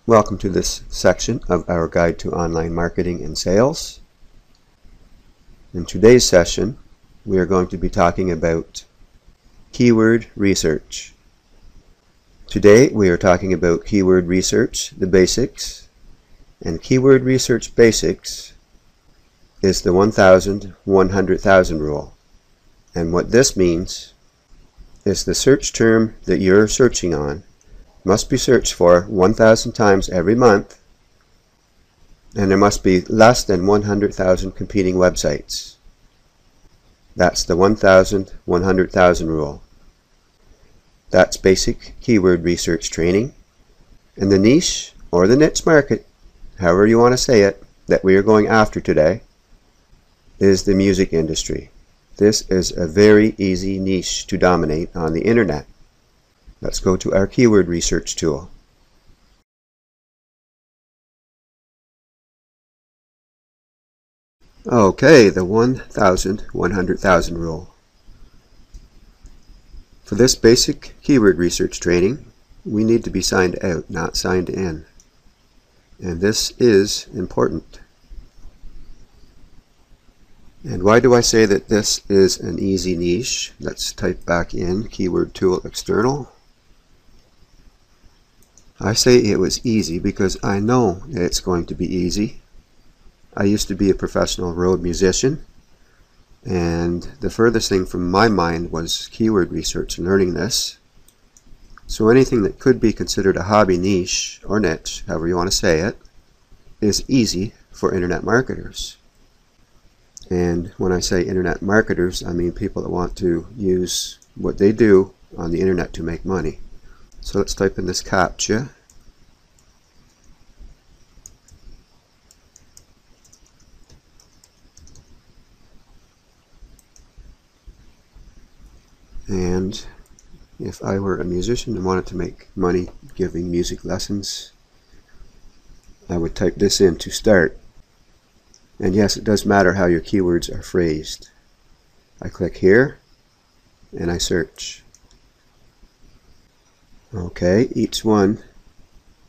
Welcome to this section of our Guide to Online Marketing and Sales. In today's session, we are going to be talking about keyword research. Today we are talking about keyword research, the basics, and keyword research basics is the 1,000, 100,000 rule. And what this means is the search term that you're searching on must be searched for 1,000 times every month, and there must be less than 100,000 competing websites. That's the 1,000, 100,000 rule. That's basic keyword research training. And the niche or the niche market, however you want to say it, that we are going after today is the music industry. This is a very easy niche to dominate on the internet. Let's go to our keyword research tool. Okay, the 1,000, 100,000 rule. For this basic keyword research training, we need to be signed out, not signed in. And this is important. And why do I say that this is an easy niche? Let's type back in keyword tool external. I say it was easy because I know that it's going to be easy. I used to be a professional road musician, and the furthest thing from my mind was keyword research and learning this. So anything that could be considered a hobby niche or niche, however you want to say it, is easy for internet marketers. And when I say internet marketers, I mean people that want to use what they do on the internet to make money. So let's type in this CAPTCHA. And if I were a musician and wanted to make money giving music lessons, I would type this in to start. And yes, it does matter how your keywords are phrased. I click here and I search. Okay, each one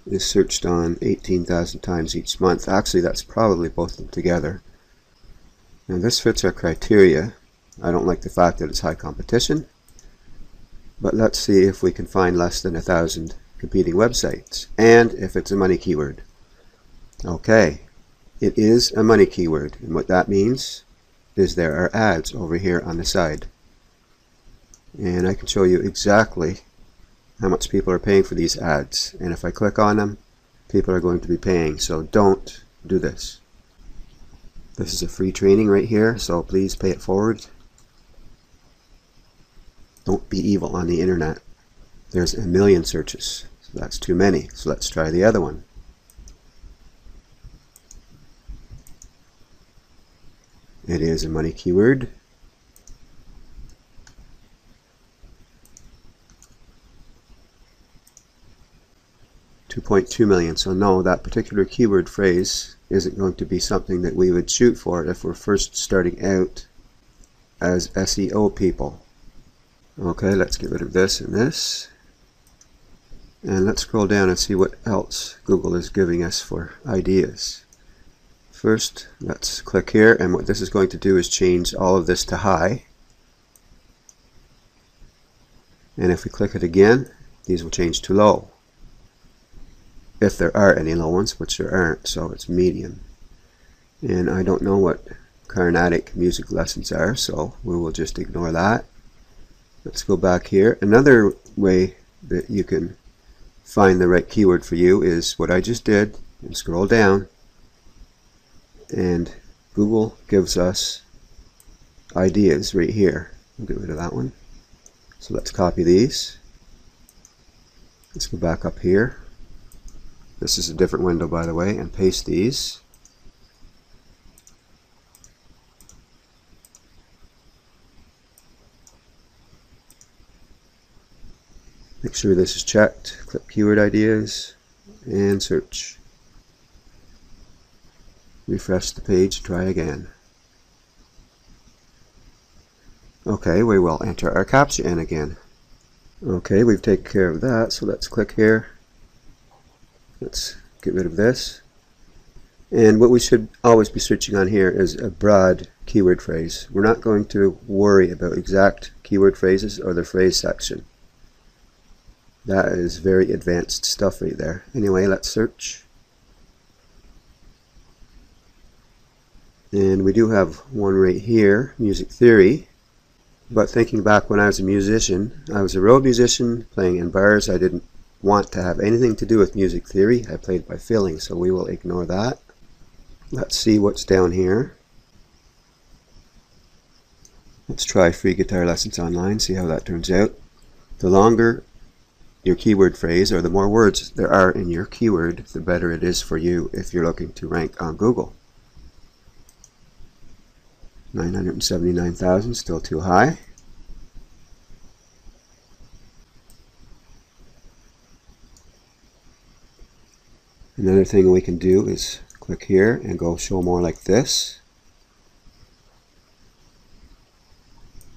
is searched on 18,000 times each month. Actually, that's probably both of them together. Now this fits our criteria. I don't like the fact that it's high competition, but let's see if we can find less than 1,000 competing websites, and if it's a money keyword. Okay, it is a money keyword, and what that means is there are ads over here on the side. And I can show you exactly how much people are paying for these ads, and if I click on them, people are going to be paying, so don't do this. This is a free training right here, so please pay it forward. Don't be evil on the internet. There's a million searches, so that's too many, so let's try the other one. It is a money keyword. $2.2 million. So no, that particular keyword phrase isn't going to be something that we would shoot for if we're first starting out as SEO people. Okay, let's get rid of this and this. And let's scroll down and see what else Google is giving us for ideas. First, let's click here, and what this is going to do is change all of this to high. And if we click it again, these will change to low. If there are any low ones, which there aren't, so it's medium. And I don't know what Carnatic music lessons are, so we will just ignore that. Let's go back here. Another way that you can find the right keyword for you is what I just did, and scroll down, and Google gives us ideas right here. I'll get rid of that one. So let's copy these. Let's go back up here. This is a different window, by the way, and paste these. Make sure this is checked. Click keyword ideas and search. Refresh the page, try again. Okay, we will enter our CAPTCHA in again. Okay, we've taken care of that, so let's click here. Let's get rid of this. And what we should always be searching on here is a broad keyword phrase. We're not going to worry about exact keyword phrases or the phrase section. That is very advanced stuff right there. Anyway, let's search. And we do have one right here, music theory. But thinking back when I was a musician, I was a road musician playing in bars. I didn't want to have anything to do with music theory. I played by feeling, so we will ignore that. Let's see what's down here. Let's try free guitar lessons online, see how that turns out. The longer your keyword phrase, or the more words there are in your keyword, the better it is for you if you're looking to rank on Google. 979,000, still too high. Another thing we can do is click here and go show more like this.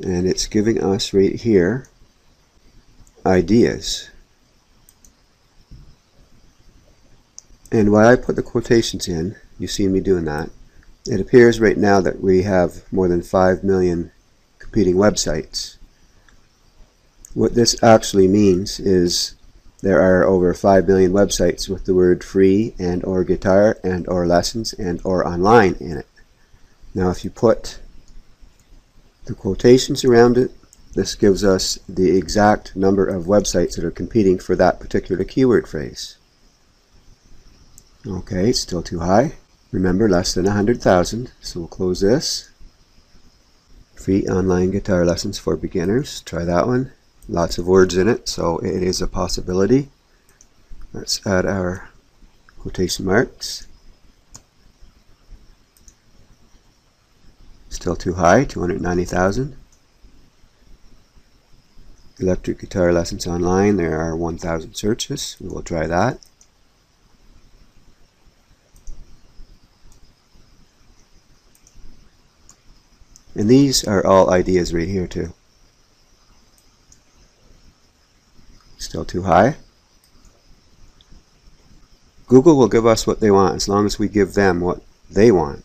And it's giving us right here ideas. And while I put the quotations in, you see me doing that, it appears right now that we have more than 5 million competing websites. What this actually means is there are over 5 million websites with the word free and or guitar and or lessons and or online in it. Now if you put the quotations around it, this gives us the exact number of websites that are competing for that particular keyword phrase. Okay, it's still too high. Remember, less than 100,000, so we'll close this. Free online guitar lessons for beginners, try that one. Lots of words in it, so it is a possibility. Let's add our quotation marks. Still too high, 290,000. Electric guitar lessons online, there are 1,000 searches. We will try that. And these are all ideas right here too. Still too high. Google will give us what they want as long as we give them what they want.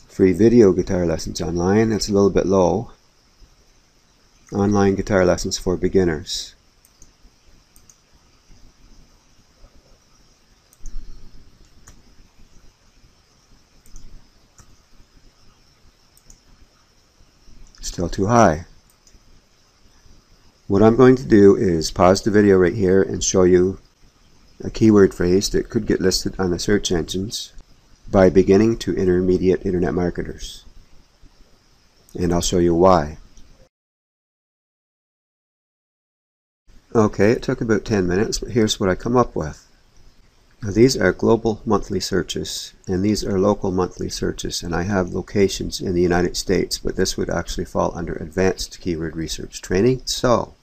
Free video guitar lessons online, that's a little bit low. Online guitar lessons for beginners. Still too high. What I'm going to do is pause the video right here and show you a keyword phrase that could get listed on the search engines by beginning to intermediate internet marketers. And I'll show you why. Okay, it took about 10 minutes, but here's what I come up with. Now these are global monthly searches, and these are local monthly searches, and I have locations in the United States, but this would actually fall under advanced keyword research training. So,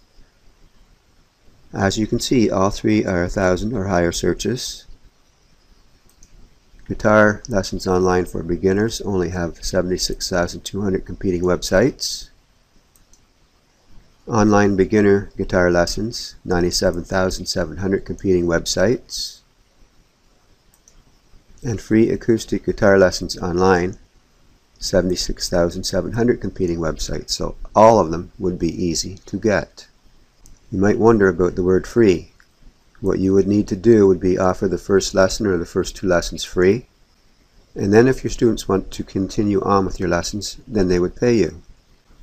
as you can see, all three are 1,000 or higher searches. Guitar lessons online for beginners only have 76,200 competing websites. Online beginner guitar lessons, 97,700 competing websites. And free acoustic guitar lessons online, 76,700 competing websites. So all of them would be easy to get. You might wonder about the word free. What you would need to do would be offer the first lesson or the first 2 lessons free. And then if your students want to continue on with your lessons, then they would pay you.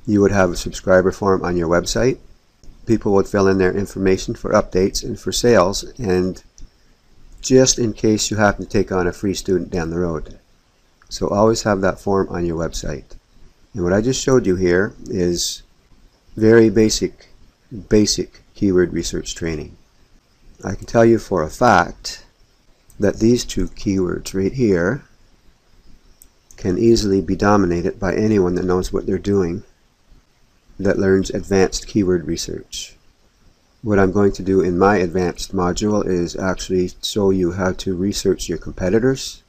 You would have a subscriber form on your website. People would fill in their information for updates and for sales, and just in case you happen to take on a free student down the road. So always have that form on your website. And what I just showed you here is very basic keyword research training. I can tell you for a fact that these 2 keywords right here can easily be dominated by anyone that knows what they're doing, that learns advanced keyword research. What I'm going to do in my advanced module is actually show you how to research your competitors,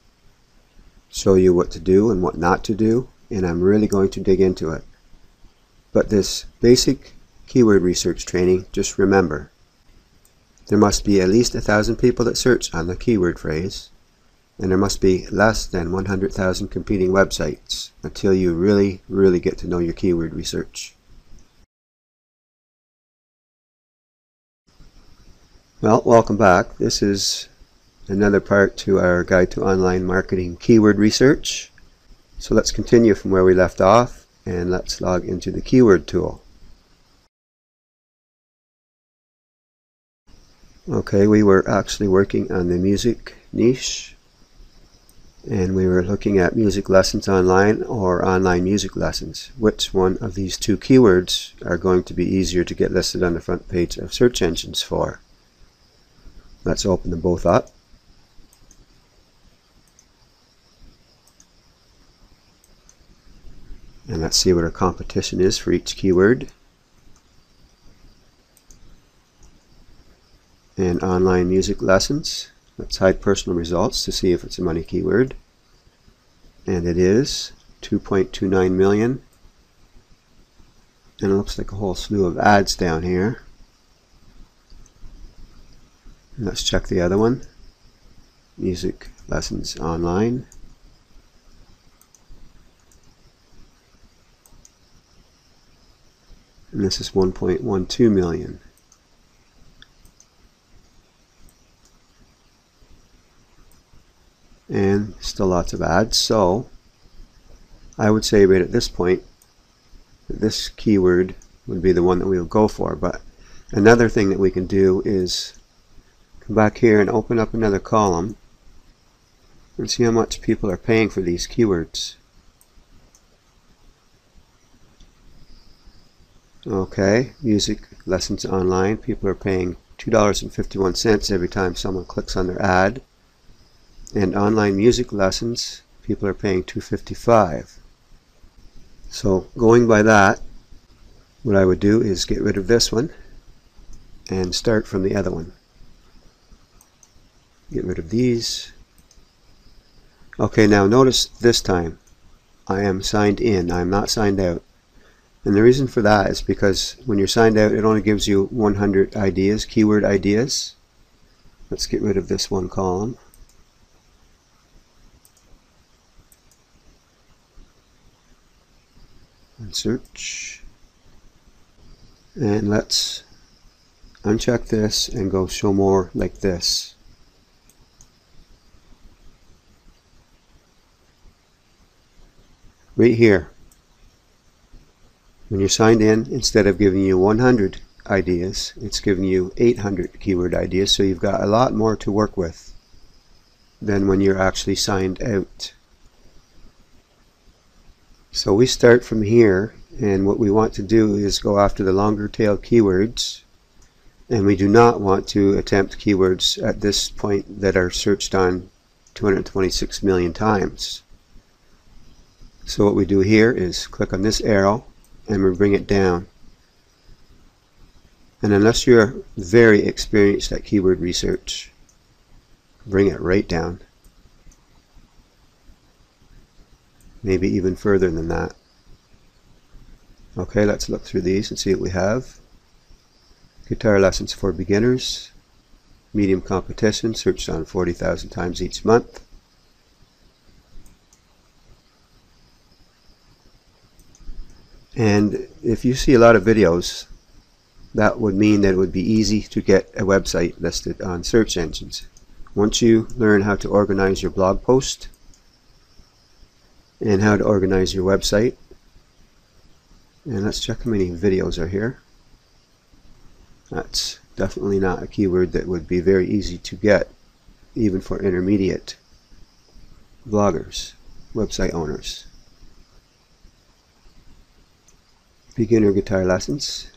show you what to do and what not to do, and I'm really going to dig into it. But this basic keyword research training, just remember, there must be at least 1,000 people that search on the keyword phrase, and there must be less than 100,000 competing websites until you really get to know your keyword research. Well, welcome back. This is another part to our guide to online marketing keyword research. So let's continue from where we left off, and let's log into the keyword tool. Okay, we were actually working on the music niche, and we were looking at music lessons online or online music lessons. Which one of these two keywords are going to be easier to get listed on the front page of search engines for? Let's open them both up. And let's see what our competition is for each keyword. And online music lessons. Let's hide personal results to see if it's a money keyword. And it is 2.29 million. And it looks like a whole slew of ads down here. And let's check the other one. Music lessons online. And this is 1.12 million. And still lots of ads, so I would say right at this point that this keyword would be the one that we'll go for. But another thing that we can do is come back here and open up another column and see how much people are paying for these keywords. Okay, music lessons online, people are paying $2.51 every time someone clicks on their ad. And online music lessons, people are paying $2.55. So going by that, what I would do is get rid of this one and start from the other one. Get rid of these. Okay, now notice this time I am signed in. I'm not signed out. And the reason for that is because when you're signed out, it only gives you 100 ideas, keyword ideas. Let's get rid of this one column. And search. And let's uncheck this and go show more like this. Right here, when you're signed in, instead of giving you 100 ideas, it's giving you 800 keyword ideas, so you've got a lot more to work with than when you're actually signed out. So we start from here, and what we want to do is go after the longer tail keywords, and we do not want to attempt keywords at this point that are searched on 226 million times. So what we do here is click on this arrow and we bring it down. And unless you're very experienced at keyword research, bring it right down. Maybe even further than that. Okay, let's look through these and see what we have. Guitar lessons for beginners. Medium competition, searched on 40,000 times each month. And if you see a lot of videos, that would mean that it would be easy to get a website listed on search engines. Once you learn how to organize your blog post and how to organize your website, and let's check how many videos are here. That's definitely not a keyword that would be very easy to get, even for intermediate bloggers, website owners. Beginner guitar lessons.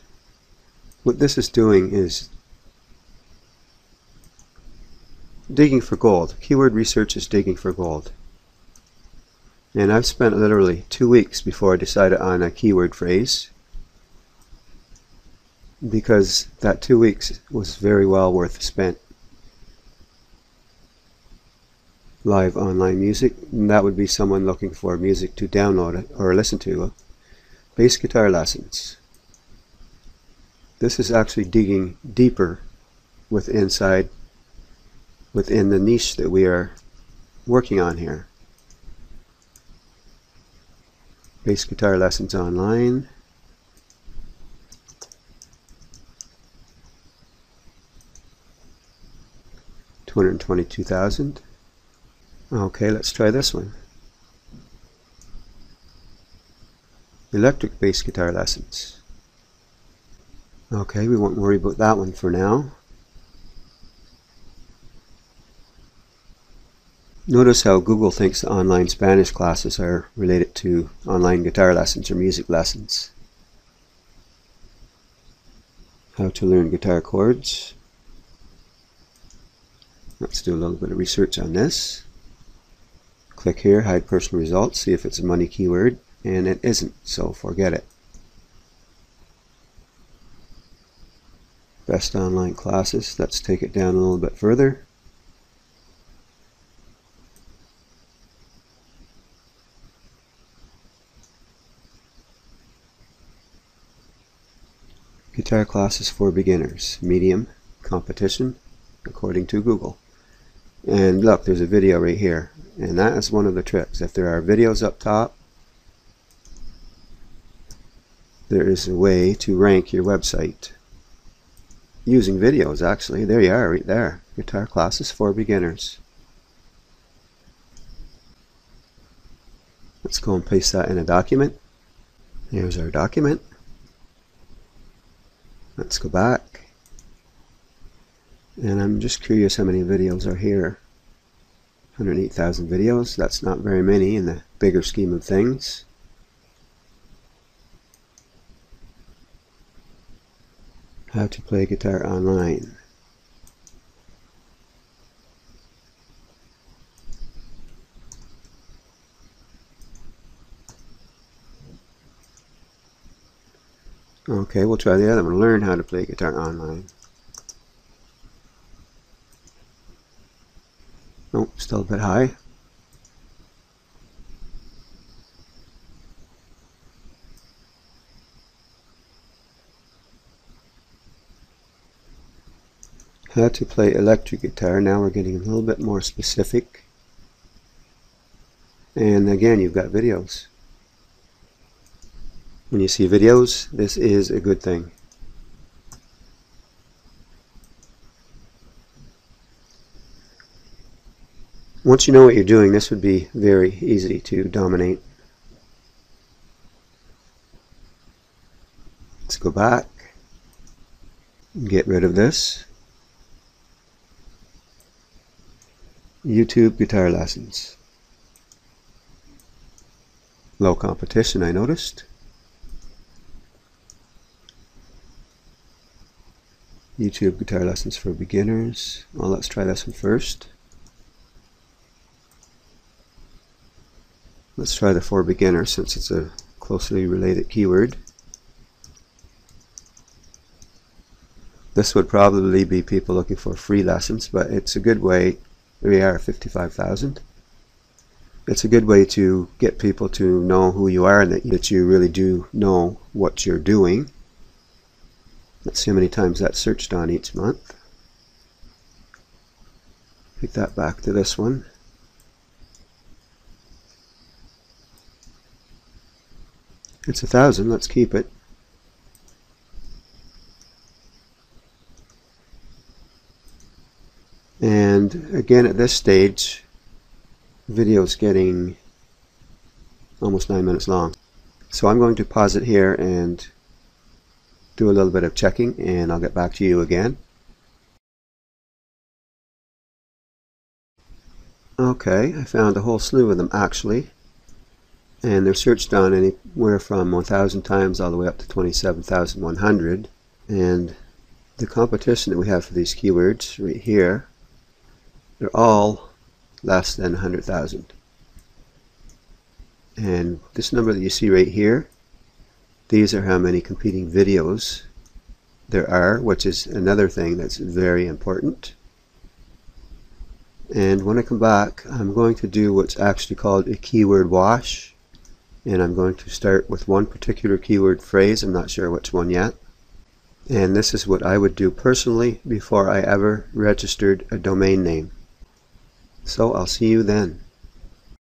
What this is doing is digging for gold. Keyword research is digging for gold. And I've spent literally 2 weeks before I decided on a keyword phrase, because that 2 weeks was very well worth spent. Live online music, and that would be someone looking for music to download it or listen to. Bass guitar lessons. This is actually digging deeper within the niche that we are working on here. Bass guitar lessons online. $222,000. Okay, let's try this one. Electric bass guitar lessons. Okay, we won't worry about that one for now. Notice how Google thinks the online Spanish classes are related to online guitar lessons or music lessons. How to learn guitar chords. Let's do a little bit of research on this. Click here, hide personal results, see if it's a money keyword, and it isn't, so forget it. Best online classes, let's take it down a little bit further. Guitar classes for beginners, medium, competition, according to Google. And look, there's a video right here, and that is one of the tricks. If there are videos up top, there is a way to rank your website using videos. Actually, there you are, right there. Guitar classes for beginners. Let's go and paste that in a document. Here's our document. Let's go back, and I'm just curious how many videos are here. 108,000 videos. That's not very many in the bigger scheme of things. How to play guitar online. Okay, we'll try the other one. Learn how to play guitar online. Oh, still a bit high. How to play electric guitar. Now we're getting a little bit more specific. And again, you've got videos. When you see videos, this is a good thing. Once you know what you're doing, this would be very easy to dominate. Let's go back and get rid of this. YouTube guitar lessons. Low competition, I noticed. YouTube guitar lessons for beginners. Well, let's try this one first. Let's try the for beginners since it's a closely related keyword. This would probably be people looking for free lessons, but it's a good way. We are 55,000. It's a good way to get people to know who you are and that you really do know what you're doing. Let's see how many times that's searched on each month. Pick that back to this one. It's 1,000. Let's keep it. And again, at this stage, the video is getting almost 9 minutes long. So I'm going to pause it here and do a little bit of checking, and I'll get back to you again. Okay, I found a whole slew of them actually, and they're searched on anywhere from 1,000 times all the way up to 27,100. And the competition that we have for these keywords right here, they're all less than 100,000. And this number that you see right here, these are how many competing videos there are, which is another thing that's very important. And when I come back, I'm going to do what's actually called a keyword wash, and I'm going to start with one particular keyword phrase. I'm not sure which one yet. And this is what I would do personally before I ever registered a domain name. So I'll see you then.